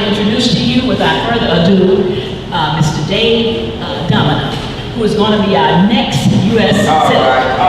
to introduce to you, without further ado, Mr. Dave Domina, who is going to be our next U.S. Senate.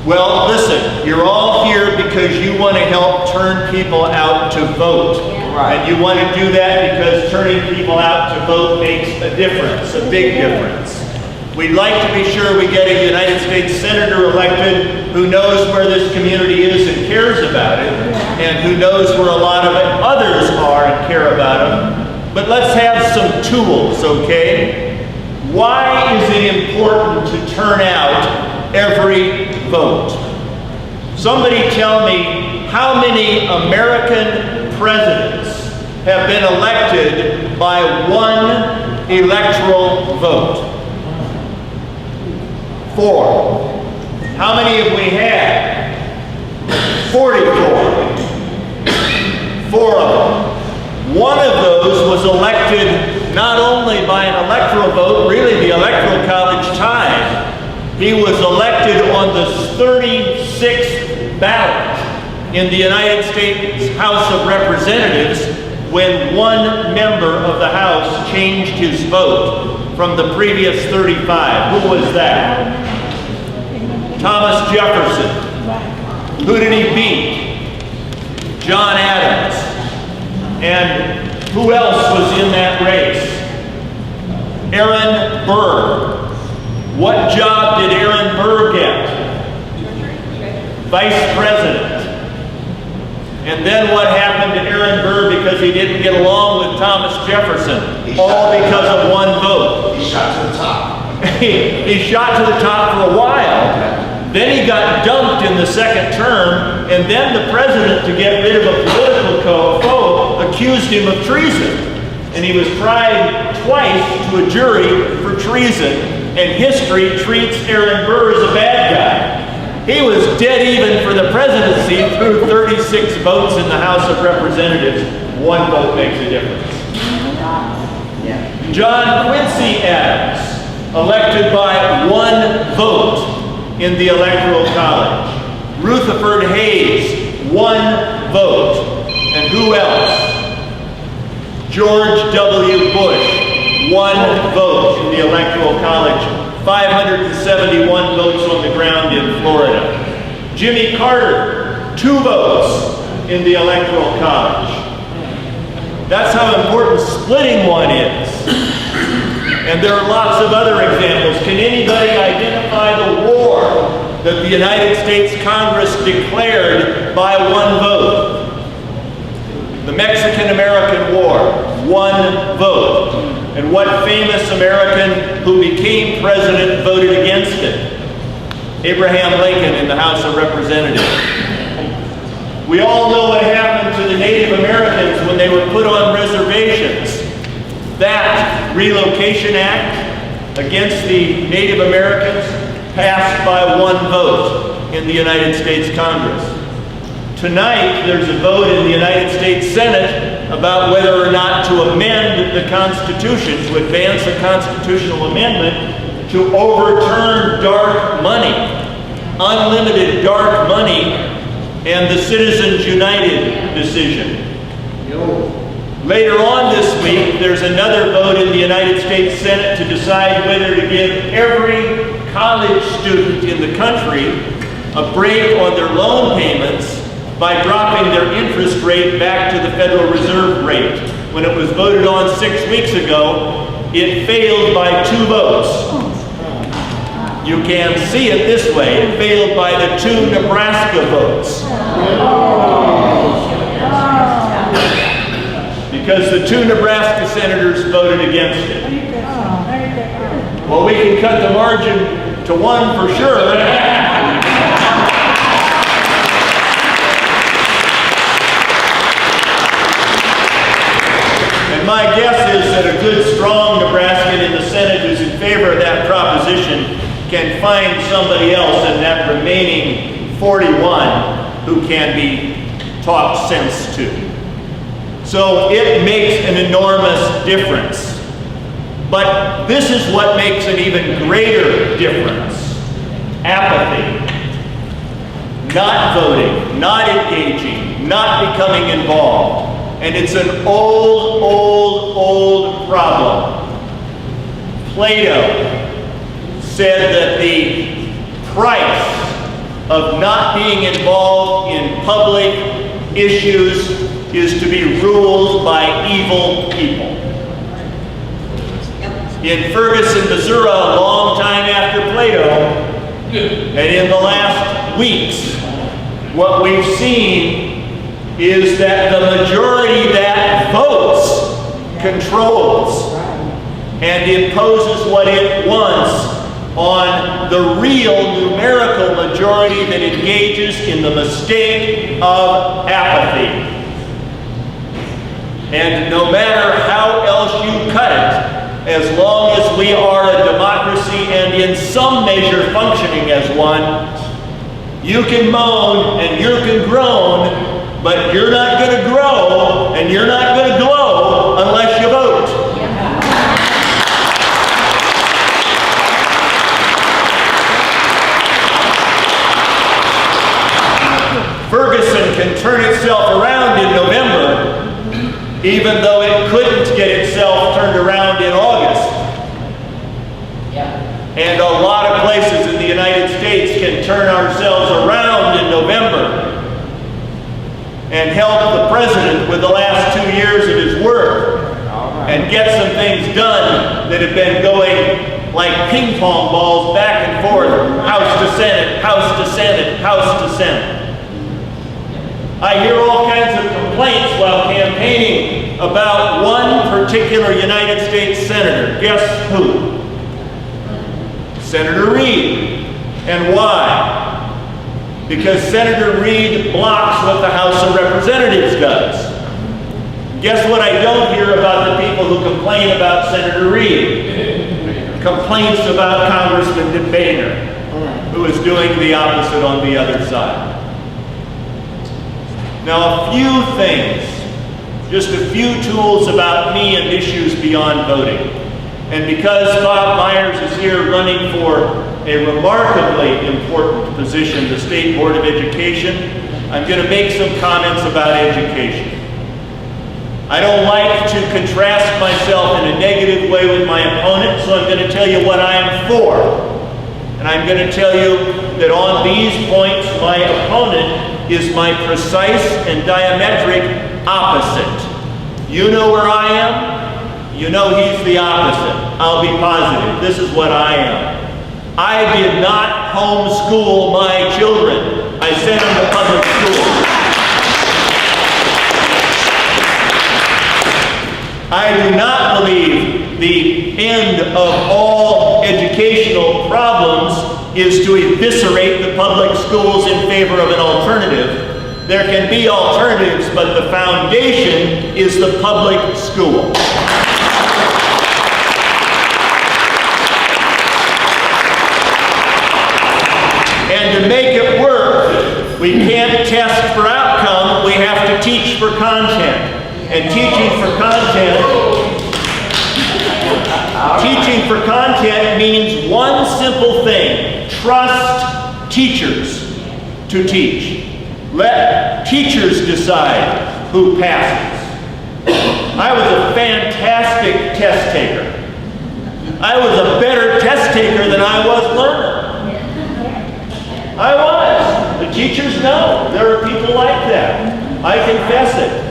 Well, listen, you're all here because you want to help turn people out to vote. And you want to do that because turning people out to vote makes a difference, a big difference. We'd like to be sure we get a United States Senator elected who knows where this community is and cares about it, and who knows where a lot of others are and care about them. But let's have some tools, okay? Why is it important to turn out every vote? Somebody tell me how many American presidents have been elected by one electoral vote? 4. How many have we had? 44. 4 of them. One of those was elected not only by an electoral vote, really the Electoral College tied. He was elected on the 36th ballot in the United States House of Representatives when one member of the House changed his vote from the previous 35. Who was that? Thomas Jefferson. Who did he beat? John Adams. And who else was in that race? Aaron Burr. What job did Aaron Burr get? Vice President. And then what happened to Aaron Burr because he didn't get along with Thomas Jefferson? All because of one vote. He shot to the top. He shot to the top for a while. Then he got dumped in the second term, and then the president, to get rid of a political foe, accused him of treason. And he was tried twice to a jury for treason, and history treats Aaron Burr as a bad guy. He was dead even for the presidency through 36 votes in the House of Representatives. One vote makes a difference. John Quincy Adams, elected by one vote in the Electoral College. Rutherford Hayes, one vote. And who else? George W. Bush, one vote in the Electoral College. 571 votes on the ground in Florida. Jimmy Carter, 2 votes in the Electoral College. That's how important splitting one is. And there are lots of other examples. Can anybody identify the war that the United States Congress declared by one vote? The Mexican-American War, one vote. And what famous American who became president voted against it? Abraham Lincoln in the House of Representatives. We all know what happened to the Native Americans when they were put on reservations. That Relocation Act against the Native Americans passed by one vote in the United States Congress. Tonight, there's a vote in the United States Senate about whether or not to amend the Constitution, to advance a constitutional amendment to overturn dark money, unlimited dark money, and the Citizens United decision. Later on this week, there's another vote in the United States Senate to decide whether to give every college student in the country a break on their loan payments by dropping their interest rate back to the Federal Reserve rate. When it was voted on 6 weeks ago, it failed by 2 votes. You can see it this way. It failed by the 2 Nebraska votes. Because the 2 Nebraska senators voted against it. Well, we can cut the margin to 1 for sure. And my guess is that a good, strong Nebraskan in the Senate who's in favor of that proposition can find somebody else in that remaining 41 who can be talked sense to. So it makes an enormous difference. But this is what makes an even greater difference. Apathy. Not voting, not engaging, not becoming involved. and it's an old problem. Plato said that the price of not being involved in public issues is to be ruled by evil people. In Ferguson, Missouri, a long time after Plato, and in the last weeks, what we've seen is that the majority that votes controls and imposes what it wants on the real numerical majority that engages in the mistake of apathy. And no matter how else you cut it, as long as we are a democracy and in some measure functioning as one, you can moan and you can groan, but you're not going to grow and you're not going to glow unless you vote. Ferguson can turn itself around in November, even though it couldn't get itself turned around in August. And a lot of places in the United States can turn ourselves around in November and help the president with the last 2 years of his work and get some things done that have been going like ping pong balls back and forth, House to Senate, House to Senate, House to Senate. I hear all kinds of complaints while campaigning about one particular United States senator. Guess who? Senator Reid. And why? Because Senator Reid blocks what the House of Representatives does. Guess what I don't hear about the people who complain about Senator Reid? Complaints about Congressman Boehner, who is doing the opposite on the other side. Now, a few things, just a few tools about me and issues beyond voting. And because Bob Myers is here running for a remarkably important position, the State Board of Education, I'm going to make some comments about education. I don't like to contrast myself in a negative way with my opponent, so I'm going to tell you what I am for. And I'm going to tell you that on these points, my opponent is my precise and diametric opposite. You know where I am? You know he's the opposite. I'll be positive. This is what I am. I did not homeschool my children. I sent them to public school. I do not believe the end of all educational problems is to eviscerate the public schools in favor of an alternative. There can be alternatives, but the foundation is the public school. And to make it work, we can't test for outcome, we have to teach for content. And teaching for content means one simple thing: trust teachers to teach. Let teachers decide who passes. I was a fantastic test taker. I was a better test taker than I was learner. I was. The teachers know. There are people like that. I confess it.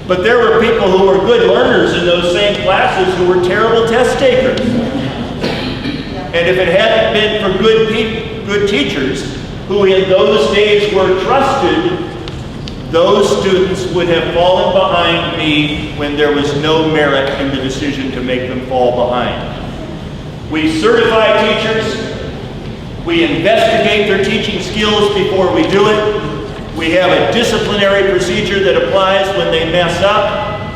But there were people who were good learners in those same classes who were terrible test takers. And if it hadn't been for good teachers, who in those days were trusted, those students would have fallen behind me when there was no merit in the decision to make them fall behind. We certify teachers. We investigate their teaching skills before we do it. We have a disciplinary procedure that applies when they mess up.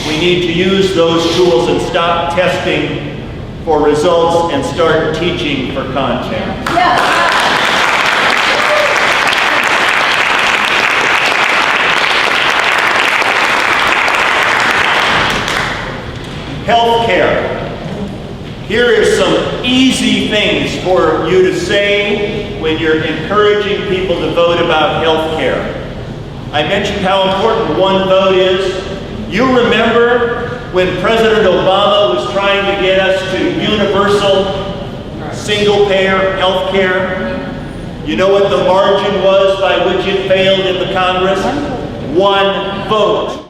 We need to use those tools and stop testing for results and start teaching for content. Yeah. Healthcare. Here are some easy things for you to say when you're encouraging people to vote about health care. I mentioned how important one vote is. You remember when President Obama was trying to get us to universal single-payer health care? You know what the margin was by which it failed in the Congress? 1 vote.